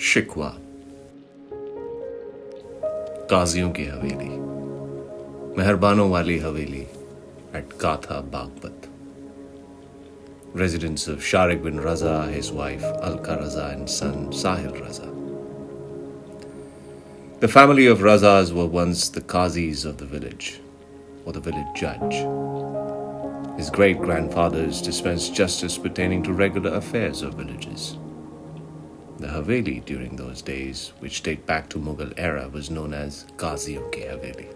शिकवा, काजियों की हवेली, मेहरबानों वाली हवेली at Katha, Baghpat. Residence of Sharik bin Raza, his wife Alka Raza and son Sahil Raza. The family of Razas were once the Qazis of the village, or the village judge. His great-grandfathers dispensed justice pertaining to regular affairs of villages. The Haveli during those days, which date back to Mughal era, was known as Qazis of Haveli.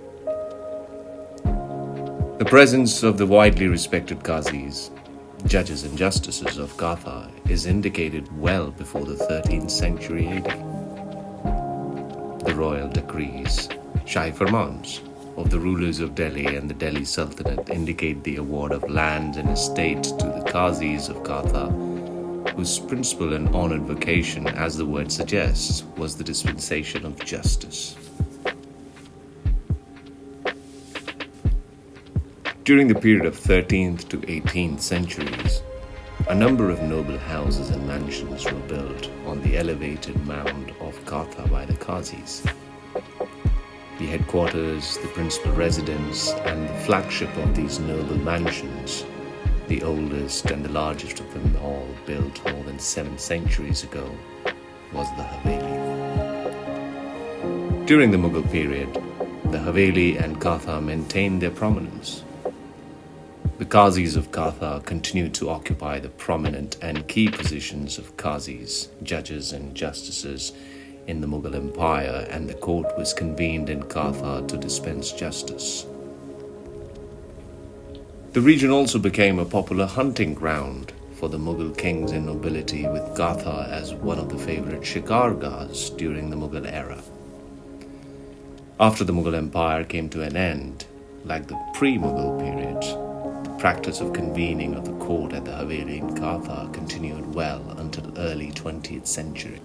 The presence of the widely respected Qazis, judges and justices of Katha, is indicated well before the 13th century AD. The royal decrees, Shahi Farmans, of the rulers of Delhi and the Delhi Sultanate indicate the award of lands and estates to the Qazis of Katha, whose principal and honored vocation, as the word suggests, was the dispensation of justice. During the period of 13th to 18th centuries, a number of noble houses and mansions were built on the elevated mound of Katha by the Qazis. The headquarters, the principal residence, and the flagship of these noble mansions, the oldest and the largest of them all built more than 7 centuries ago, was the Haveli. During the Mughal period, the Haveli and Katha maintained their prominence. The Qazis of Katha continued to occupy the prominent and key positions of Qazis, judges and justices in the Mughal Empire, and the court was convened in Katha to dispense justice. The region also became a popular hunting ground for the Mughal kings and nobility, with Katha as one of the favorite shikargahs during the Mughal era. After the Mughal Empire came to an end, like the pre-Mughal period, the practice of convening of the court at the Haveli in Katha continued well until early 20th century.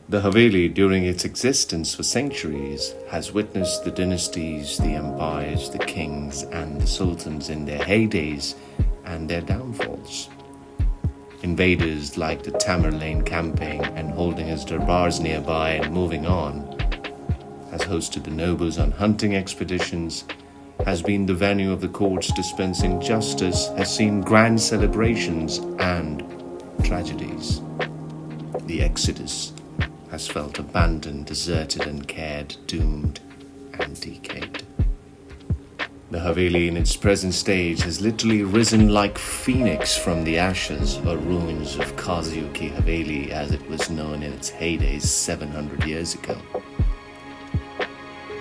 The Haveli, during its existence for centuries, has witnessed the dynasties, the empires, the kings, and the sultans in their heydays and their downfalls. Invaders like the Tamerlane camping and holding his darbars nearby and moving on, has hosted the nobles on hunting expeditions, has been the venue of the courts dispensing justice, has seen grand celebrations and tragedies. The Exodus has felt abandoned, deserted, and cared, doomed, and decayed. The Haveli in its present stage has literally risen like phoenix from the ashes or ruins of Qazis of Haveli, as it was known in its heydays 700 years ago.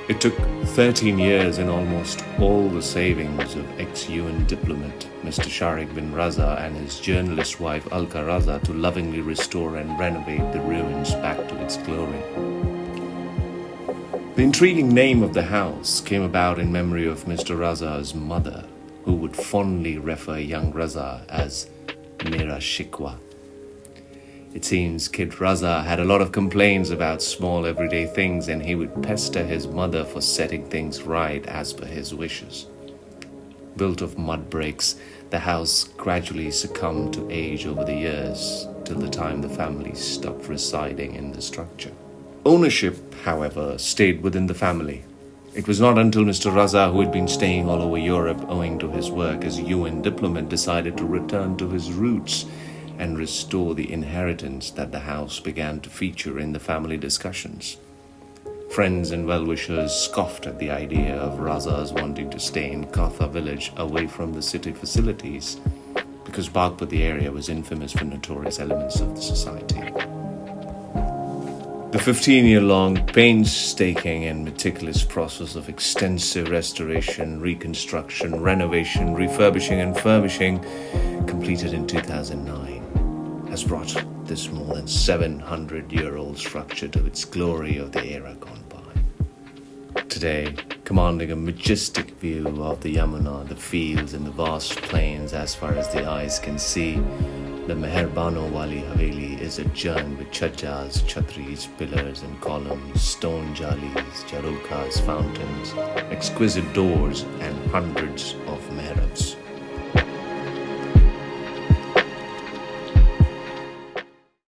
It took 13 years and almost all the savings of ex-UN diplomat Mr. Sharik bin Raza and his journalist wife Alka Raza to lovingly restore and renovate the ruins back to its glory. The intriguing name of the house came about in memory of Mr. Raza's mother, who would fondly refer young Raza as mera Shikwa. It seems Kid Raza had a lot of complaints about small everyday things, and he would pester his mother for setting things right as per his wishes. Built of mud bricks, the house gradually succumbed to age over the years, till the time the family stopped residing in the structure. Ownership, however, stayed within the family. It was not until Mr. Raza, who had been staying all over Europe owing to his work as a UN diplomat, decided to return to his roots and restore the inheritance that the house began to feature in the family discussions. Friends and well-wishers scoffed at the idea of Raza's wanting to stay in Katha village away from the city facilities, because Baghpat, the area, was infamous for notorious elements of the society. The 15-year-long painstaking and meticulous process of extensive restoration, reconstruction, renovation, refurbishing and furnishing, completed in 2009, has brought this more than 700-year-old structure to its glory of the era gone by. Today, commanding a majestic view of the Yamuna, the fields and the vast plains as far as the eyes can see, the Mehrabon Wali Haveli is adjourned with chajjas, chhatris, pillars and columns, stone jalis, jarokas, fountains, exquisite doors and hundreds of mehrabs.